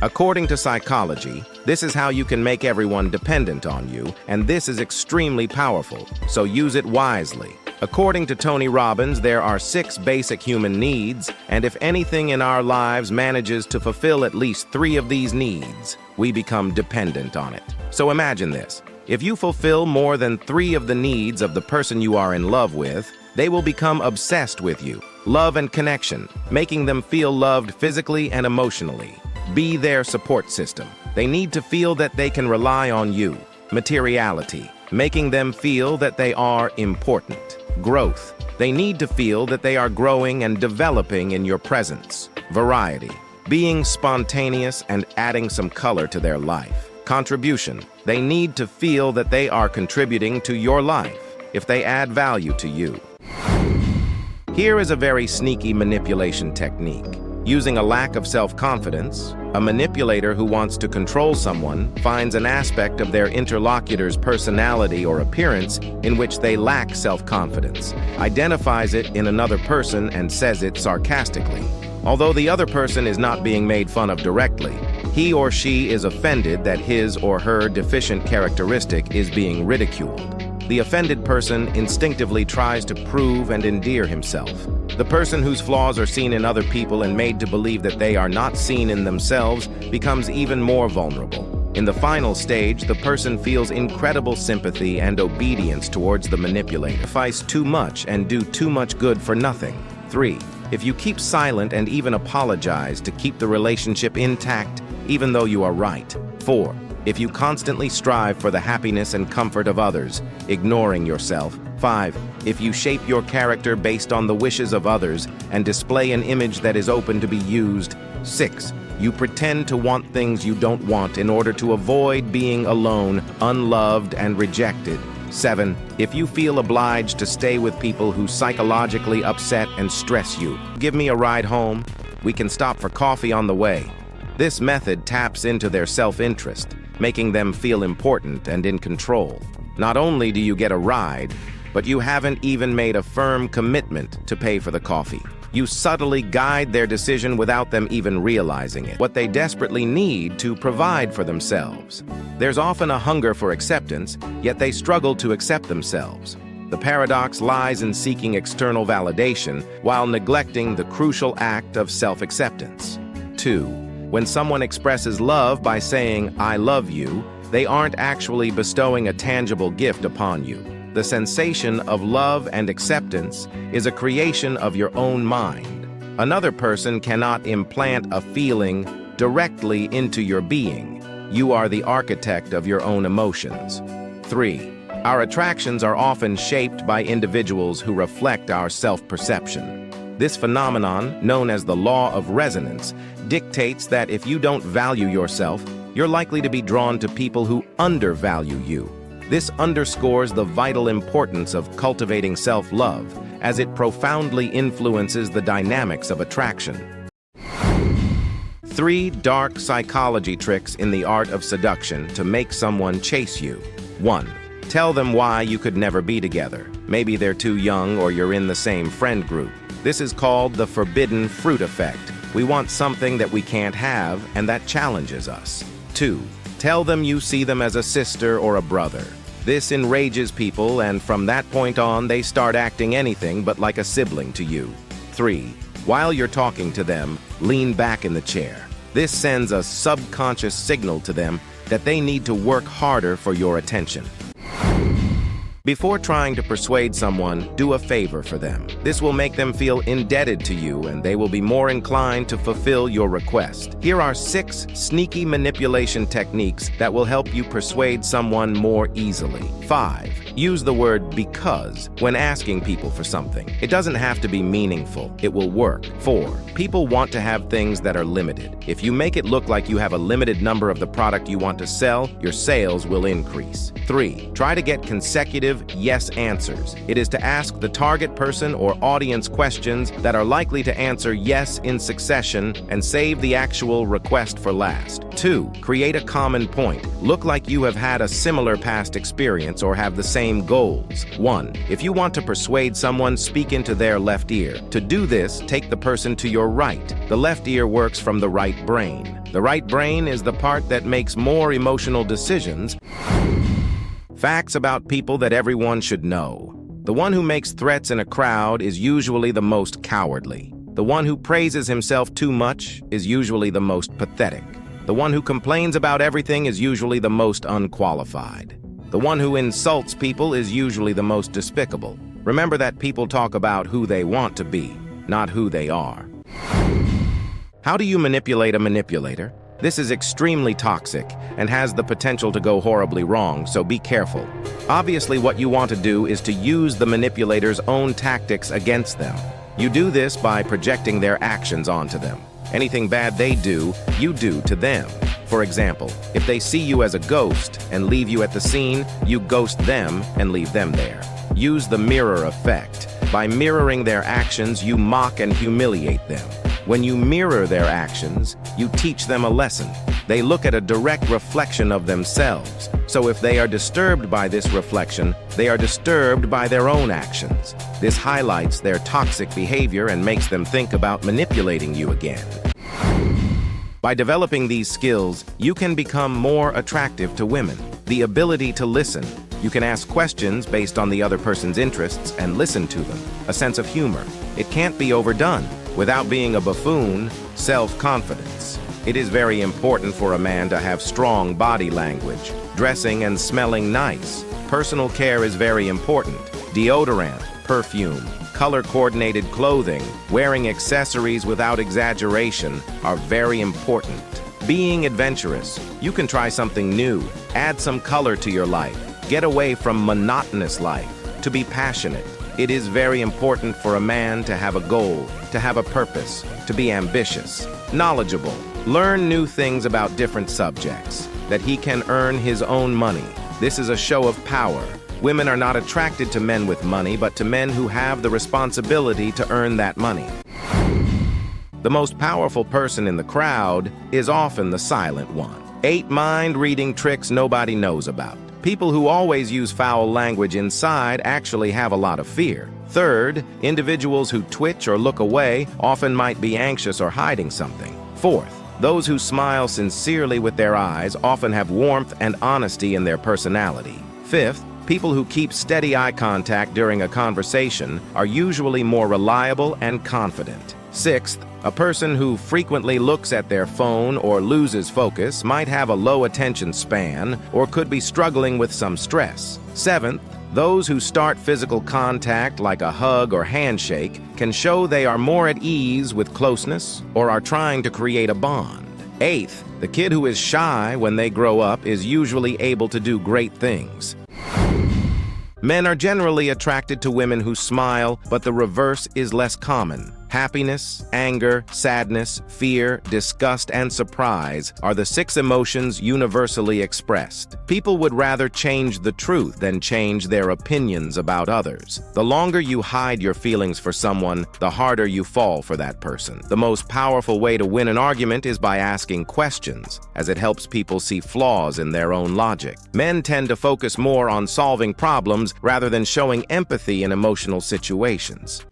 According to psychology, this is how you can make everyone dependent on you, and this is extremely powerful, so use it wisely. According to Tony Robbins, there are 6 basic human needs, and if anything in our lives manages to fulfill at least 3 of these needs, we become dependent on it. So imagine this. If you fulfill more than 3 of the needs of the person you are in love with, they will become obsessed with you. Love and connection, making them feel loved physically and emotionally. Be their support system. They need to feel that they can rely on you. Materiality, making them feel that they are important. Growth, they need to feel that they are growing and developing in your presence. Variety, being spontaneous and adding some color to their life. Contribution, they need to feel that they are contributing to your life if they add value to you. Here is a very sneaky manipulation technique. Using a lack of self-confidence, a manipulator who wants to control someone finds an aspect of their interlocutor's personality or appearance in which they lack self-confidence, identifies it in another person and says it sarcastically. Although the other person is not being made fun of directly, he or she is offended that his or her deficient characteristic is being ridiculed. The offended person instinctively tries to prove and endear himself. The person whose flaws are seen in other people and made to believe that they are not seen in themselves becomes even more vulnerable. In the final stage, the person feels incredible sympathy and obedience towards the manipulator. Sacrifice too much and do too much good for nothing. 3. If you keep silent and even apologize to keep the relationship intact, even though you are right. 4. If you constantly strive for the happiness and comfort of others, ignoring yourself. 5. If you shape your character based on the wishes of others and display an image that is open to be used. 6. You pretend to want things you don't want in order to avoid being alone, unloved, and rejected. 7. If you feel obliged to stay with people who psychologically upset and stress you. Give me a ride home. We can stop for coffee on the way. This method taps into their self-interest, making them feel important and in control. Not only do you get a ride, but you haven't even made a firm commitment to pay for the coffee. You subtly guide their decision without them even realizing it. What they desperately need to provide for themselves. There's often a hunger for acceptance, yet they struggle to accept themselves. The paradox lies in seeking external validation while neglecting the crucial act of self-acceptance. 2. When someone expresses love by saying, "I love you," they aren't actually bestowing a tangible gift upon you. The sensation of love and acceptance is a creation of your own mind. Another person cannot implant a feeling directly into your being. You are the architect of your own emotions. 3. Our attractions are often shaped by individuals who reflect our self-perception. This phenomenon, known as the law of resonance, dictates that if you don't value yourself, you're likely to be drawn to people who undervalue you. This underscores the vital importance of cultivating self-love, as it profoundly influences the dynamics of attraction. 3 dark psychology tricks in the art of seduction to make someone chase you. 1. Tell them why you could never be together. Maybe they're too young or you're in the same friend group. This is called the forbidden fruit effect. We want something that we can't have, and that challenges us. 2. Tell them you see them as a sister or a brother. This enrages people, and from that point on, they start acting anything but like a sibling to you. 3. While you're talking to them, lean back in the chair. This sends a subconscious signal to them that they need to work harder for your attention. Before trying to persuade someone, do a favor for them. This will make them feel indebted to you, and they will be more inclined to fulfill your request. Here are 6 sneaky manipulation techniques that will help you persuade someone more easily. 5. Use the word "because" when asking people for something. It doesn't have to be meaningful. It will work. 4. People want to have things that are limited. If you make it look like you have a limited number of the product you want to sell, your sales will increase. 3. Try to get consecutive yes answers. It is to ask the target person or audience questions that are likely to answer yes in succession and save the actual request for last. 2. Create a common point. Look like you have had a similar past experience or have the same goals. 1. If you want to persuade someone, speak into their left ear. To do this, take the person to your right. The left ear works from the right brain. The right brain is the part that makes more emotional decisions. Facts about people that everyone should know. The one who makes threats in a crowd is usually the most cowardly. The one who praises himself too much is usually the most pathetic. The one who complains about everything is usually the most unqualified. The one who insults people is usually the most despicable. Remember that people talk about who they want to be, not who they are. How do you manipulate a manipulator? This is extremely toxic and has the potential to go horribly wrong, so be careful. Obviously, what you want to do is to use the manipulator's own tactics against them. You do this by projecting their actions onto them. Anything bad they do, you do to them. For example, if they see you as a ghost and leave you at the scene, you ghost them and leave them there. Use the mirror effect. By mirroring their actions, you mock and humiliate them. When you mirror their actions, you teach them a lesson. They look at a direct reflection of themselves. So if they are disturbed by this reflection, they are disturbed by their own actions. This highlights their toxic behavior and makes them think about manipulating you again. By developing these skills, you can become more attractive to women. The ability to listen. You can ask questions based on the other person's interests and listen to them. A sense of humor. It can't be overdone. Without being a buffoon, self-confidence. It is very important for a man to have strong body language, dressing and smelling nice. Personal care is very important. Deodorant, perfume, color-coordinated clothing, wearing accessories without exaggeration are very important. Being adventurous. You can try something new, add some color to your life, get away from monotonous life, to be passionate. It is very important for a man to have a goal, to have a purpose, to be ambitious, knowledgeable, learn new things about different subjects, that he can earn his own money. This is a show of power. Women are not attracted to men with money, but to men who have the responsibility to earn that money. The most powerful person in the crowd is often the silent one. 8 mind-reading tricks nobody knows about. People who always use foul language inside actually have a lot of fear. Third, individuals who twitch or look away often might be anxious or hiding something. Fourth, those who smile sincerely with their eyes often have warmth and honesty in their personality. Fifth, people who keep steady eye contact during a conversation are usually more reliable and confident. Sixth, a person who frequently looks at their phone or loses focus might have a low attention span or could be struggling with some stress. Seventh, those who start physical contact like a hug or handshake can show they are more at ease with closeness or are trying to create a bond. Eighth, the kid who is shy when they grow up is usually able to do great things. Men are generally attracted to women who smile, but the reverse is less common. Happiness, anger, sadness, fear, disgust, and surprise are the 6 emotions universally expressed. People would rather change the truth than change their opinions about others. The longer you hide your feelings for someone, the harder you fall for that person. The most powerful way to win an argument is by asking questions, as it helps people see flaws in their own logic. Men tend to focus more on solving problems rather than showing empathy in emotional situations.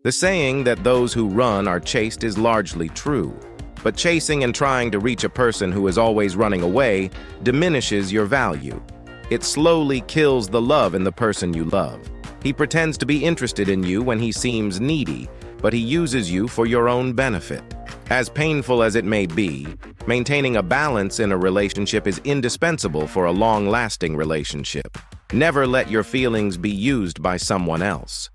The saying that those who run are chased is largely true, but chasing and trying to reach a person who is always running away diminishes your value. It slowly kills the love in the person you love. He pretends to be interested in you when he seems needy, but he uses you for your own benefit. As painful as it may be, maintaining a balance in a relationship is indispensable for a long-lasting relationship. Never let your feelings be used by someone else.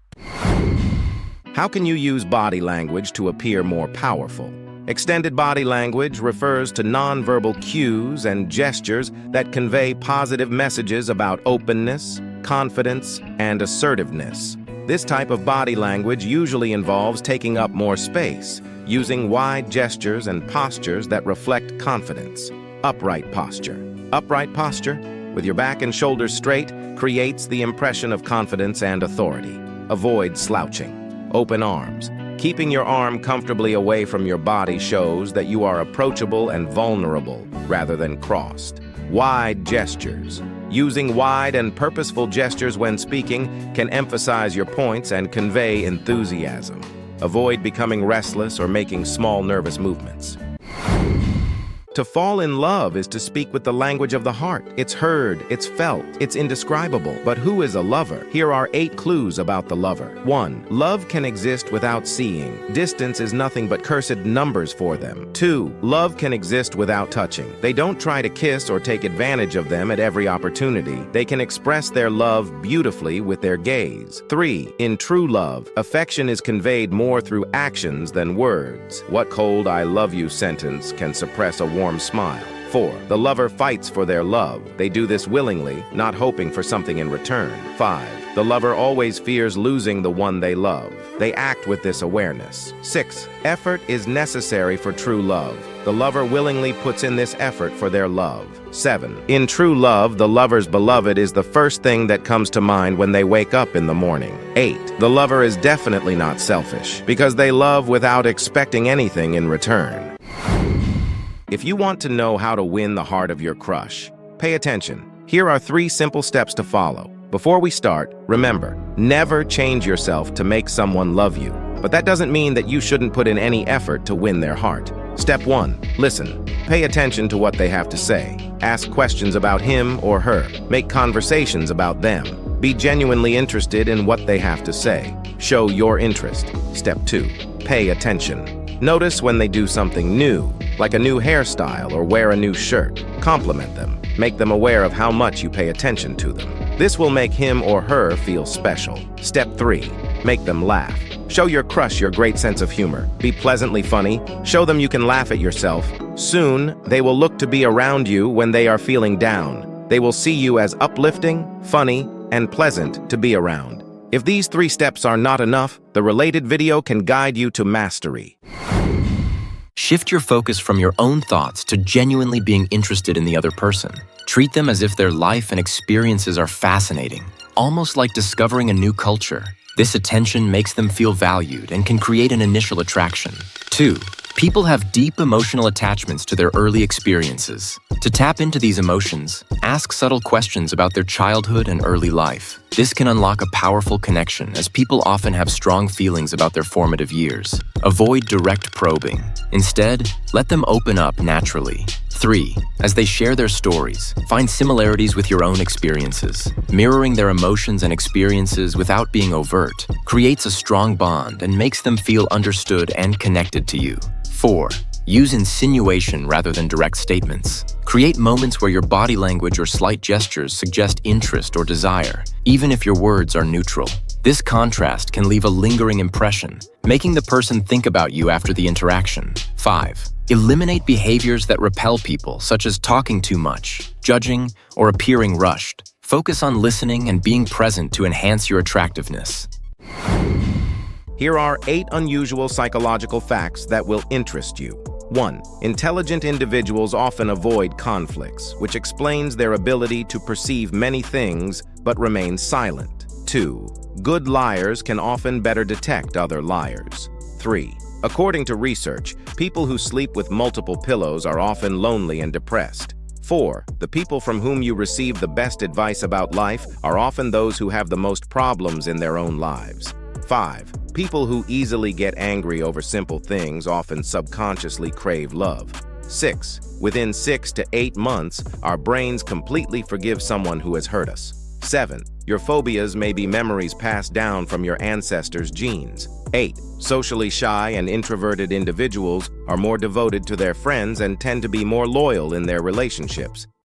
How can you use body language to appear more powerful? Extended body language refers to nonverbal cues and gestures that convey positive messages about openness, confidence, and assertiveness. This type of body language usually involves taking up more space, using wide gestures and postures that reflect confidence. Upright posture. Upright posture, with your back and shoulders straight, creates the impression of confidence and authority. Avoid slouching. Open arms. Keeping your arm comfortably away from your body shows that you are approachable and vulnerable rather than crossed. Wide gestures. Using wide and purposeful gestures when speaking can emphasize your points and convey enthusiasm. Avoid becoming restless or making small nervous movements. To fall in love is to speak with the language of the heart. It's heard, it's felt, it's indescribable. But who is a lover? Here are 8 clues about the lover. 1. Love can exist without seeing. Distance is nothing but cursed numbers for them. 2. Love can exist without touching. They don't try to kiss or take advantage of them at every opportunity. They can express their love beautifully with their gaze. 3. In true love, affection is conveyed more through actions than words. What cold "I love you" sentence can suppress a warm smile? 4. The lover fights for their love. They do this willingly, not hoping for something in return. 5. The lover always fears losing the one they love. They act with this awareness. 6. Effort is necessary for true love. The lover willingly puts in this effort for their love. 7. In true love, the lover's beloved is the first thing that comes to mind when they wake up in the morning. 8. The lover is definitely not selfish, because they love without expecting anything in return. If you want to know how to win the heart of your crush, pay attention. Here are 3 simple steps to follow. Before we start, remember, never change yourself to make someone love you. But that doesn't mean that you shouldn't put in any effort to win their heart. Step 1. Listen. Pay attention to what they have to say. Ask questions about him or her. Make conversations about them. Be genuinely interested in what they have to say. Show your interest. Step 2. Pay attention. Notice when they do something new, like a new hairstyle or wear a new shirt. Compliment them. Make them aware of how much you pay attention to them. This will make him or her feel special. Step 3. Make them laugh. Show your crush your great sense of humor. Be pleasantly funny. Show them you can laugh at yourself. Soon, they will look to be around you when they are feeling down. They will see you as uplifting, funny, and pleasant to be around. If these 3 steps are not enough, the related video can guide you to mastery. Shift your focus from your own thoughts to genuinely being interested in the other person. Treat them as if their life and experiences are fascinating, almost like discovering a new culture. This attention makes them feel valued and can create an initial attraction. 2. People have deep emotional attachments to their early experiences. To tap into these emotions, ask subtle questions about their childhood and early life. This can unlock a powerful connection, as people often have strong feelings about their formative years. Avoid direct probing. Instead, let them open up naturally. 3. As they share their stories, find similarities with your own experiences. Mirroring their emotions and experiences without being overt creates a strong bond and makes them feel understood and connected to you. 4. Use insinuation rather than direct statements. Create moments where your body language or slight gestures suggest interest or desire, even if your words are neutral. This contrast can leave a lingering impression, making the person think about you after the interaction. 5. Eliminate behaviors that repel people, such as talking too much, judging, or appearing rushed. Focus on listening and being present to enhance your attractiveness. Here are 8 unusual psychological facts that will interest you. 1. Intelligent individuals often avoid conflicts, which explains their ability to perceive many things but remain silent. 2. Good liars can often better detect other liars. 3. According to research, people who sleep with multiple pillows are often lonely and depressed. 4. The people from whom you receive the best advice about life are often those who have the most problems in their own lives. 5. People who easily get angry over simple things often subconsciously crave love. 6. Within 6 to 8 months, our brains completely forgive someone who has hurt us. 7. Your phobias may be memories passed down from your ancestors' genes. 8. Socially shy and introverted individuals are more devoted to their friends and tend to be more loyal in their relationships.